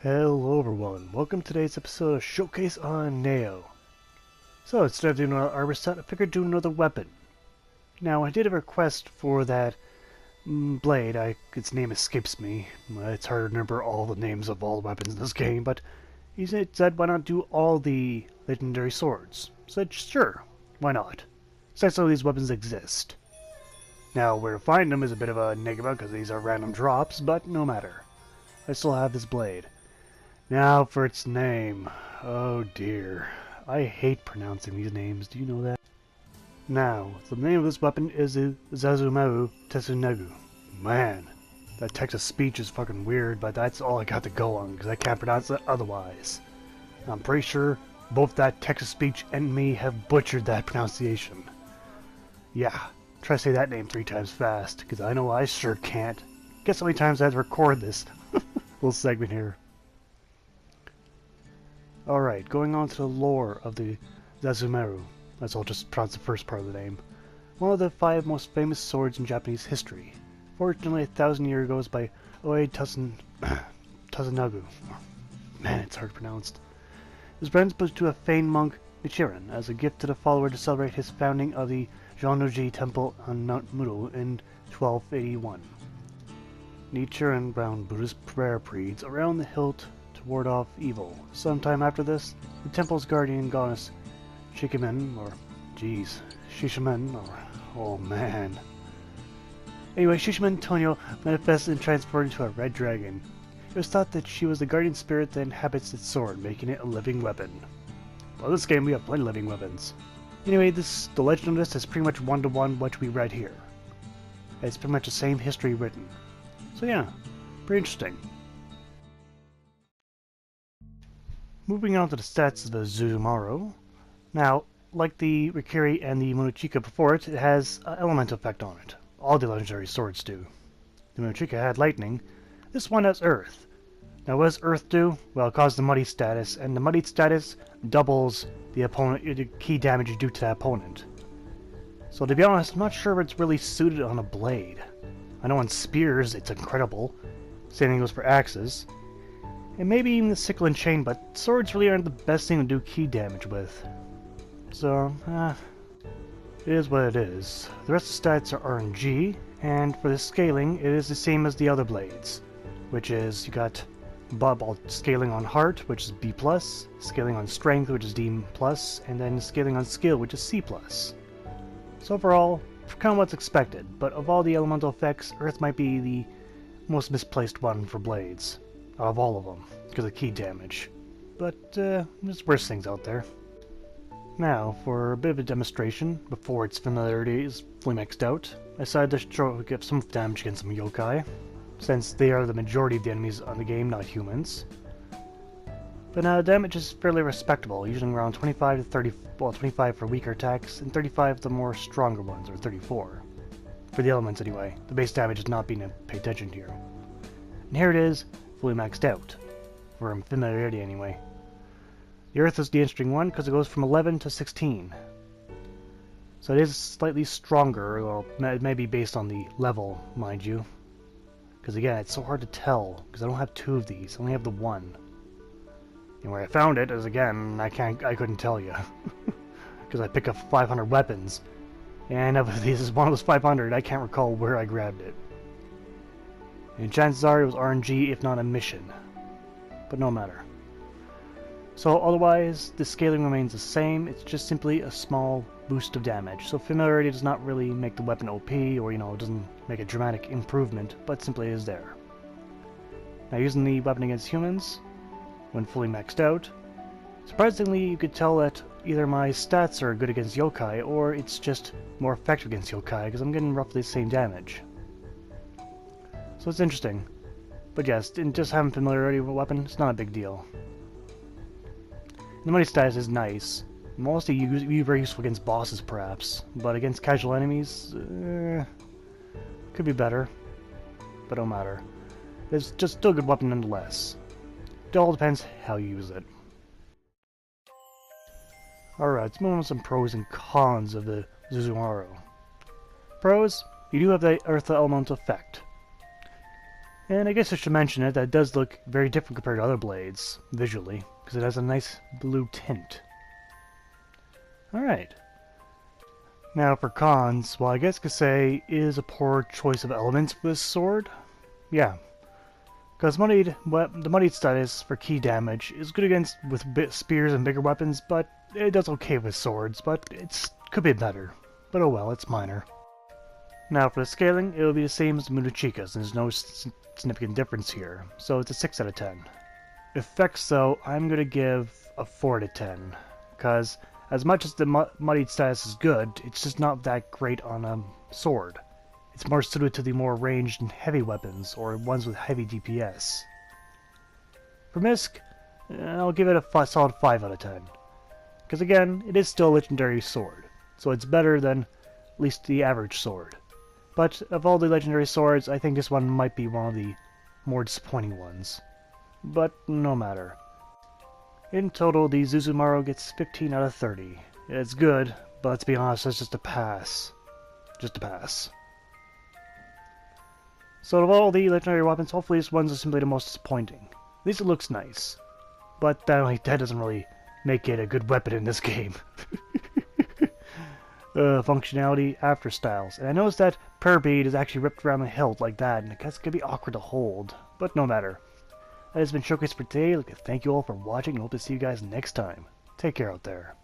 Hello everyone, welcome to today's episode of Showcase on Nioh. So instead of doing another armor set, I figured do another weapon. Now I did a request for that blade, its name escapes me. It's hard to remember all the names of all the weapons in this game, but he said why not do all the legendary swords. I said sure, why not? Since all these weapons exist. Now where to find them is a bit of a enigma because these are random drops, but no matter. I still have this blade. Now for its name. Oh dear. I hate pronouncing these names, do you know that? Now, the name of this weapon is Juzumaru Tsunetsugu. Man, that text of speech is fucking weird, but that's all I got to go on, because I can't pronounce it otherwise. I'm pretty sure both that text of speech and me have butchered that pronunciation. Yeah, try to say that name 3 times fast, because I know I sure can't. Guess how many times I had to record this little segment here. Alright, going on to the lore of the Juzumaru. I'll just pronounce the first part of the name. One of the 5 most famous swords in Japanese history. Fortunately, 1,000 years ago by Nioh Tsunetsugu. Man, it's hard pronounced. It was presented to a Fein monk, Nichiren, as a gift to the follower to celebrate his founding of the Zhonoji Temple on Mount Mudo in 1281. Nichiren bound Buddhist prayer beads around the hilt to ward off evil. Sometime after this, the temple's guardian goddess Shishimen, oh man. Anyway, Shishimen Tonyo manifested and transformed into a red dragon. It was thought that she was the guardian spirit that inhabits its sword, making it a living weapon. Well, in this game we have plenty of living weapons. Anyway, the legend of this is pretty much one-to-one what we read here. It's pretty much the same history written. So yeah, pretty interesting. Moving on to the stats of the Juzumaru. Now, like the Rikiri and the Monochika before it, it has an element effect on it. All the legendary swords do. The Monochika had lightning. This one has earth. Now what does earth do? Well, it causes the muddy status, and the muddied status doubles the key damage you do to that opponent. So to be honest, I'm not sure if it's really suited on a blade. I know on spears it's incredible. Same thing goes for axes. And maybe even the sickle and chain, but swords really aren't the best thing to do key damage with. So, it is what it is. The rest of the stats are RNG, and for the scaling, it is the same as the other blades. Which is, you got scaling on heart, which is B+, scaling on strength, which is D+, and then scaling on skill, which is C+. So overall, kind of what's expected, but of all the elemental effects, Earth might be the most misplaced one for blades. Out of all of them, because of key damage. But, there's worse things out there. Now, for a bit of a demonstration, before its familiarity is fully maxed out, I decided to give some damage against some yokai, since they are the majority of the enemies on the game, not humans. But now, damage is fairly respectable, usually around 25 to 30, well, 25 for weaker attacks, and 35 the more stronger ones, or 34. For the elements anyway, the base damage is not being paid attention to here. And here it is, fully maxed out, for familiarity anyway. The Earth is the interesting one because it goes from 11 to 16. So it is slightly stronger, well, it may be based on the level, mind you. Because again, it's so hard to tell, because I don't have 2 of these, I only have the 1. And where I found it is, again, I couldn't tell you. Because I pick up 500 weapons, and if this is one of those 500, I can't recall where I grabbed it. And chances are it was RNG, if not a mission. But no matter. So otherwise, the scaling remains the same, it's just simply a small boost of damage. So familiarity does not really make the weapon OP, or it doesn't make a dramatic improvement, but simply is there. Now using the weapon against humans, when fully maxed out, surprisingly you could tell that either my stats are good against yokai, or it's just more effective against yokai, because I'm getting roughly the same damage. So it's interesting. But yes, just having familiarity with a weapon, it's not a big deal. And the money status is nice. Mostly very useful against bosses, perhaps. But against casual enemies, could be better. But no matter. It's just still a good weapon nonetheless. It all depends how you use it. Alright, let's move on to some pros and cons of the Juzumaru. Pros, you do have the Earth Elemental effect. And I guess I should mention it, that it does look very different compared to other blades, visually, because it has a nice blue tint. Alright. Now for cons, well I guess I could say it is a poor choice of elements for this sword. Yeah. Because the moneyed status for key damage is good against with spears and bigger weapons, but it does okay with swords, but it could be better. But oh well, it's minor. Now for the scaling, it will be the same as the Munochika's, and there's no significant difference here, so it's a 6 out of 10. Effects though, I'm going to give a 4 out of 10, because as much as the muddied status is good, it's just not that great on a sword. It's more suited to the more ranged and heavy weapons, or ones with heavy DPS. For Misk, I'll give it a solid 5 out of 10. Because again, it is still a legendary sword, so it's better than at least the average sword. But of all the legendary swords, I think this one might be one of the more disappointing ones. But no matter. In total, the Juzumaru gets 15 out of 30. It's good, but let's be honest, it's just a pass. Just a pass. So of all the legendary weapons, hopefully this one's simply the most disappointing. At least it looks nice. But that doesn't really make it a good weapon in this game. Functionality after styles. And I noticed that prayer bead is actually ripped around the hilt like that, and it's gonna be awkward to hold. But no matter. That has been Showcase for today. I'd like to thank you all for watching and hope to see you guys next time. Take care out there.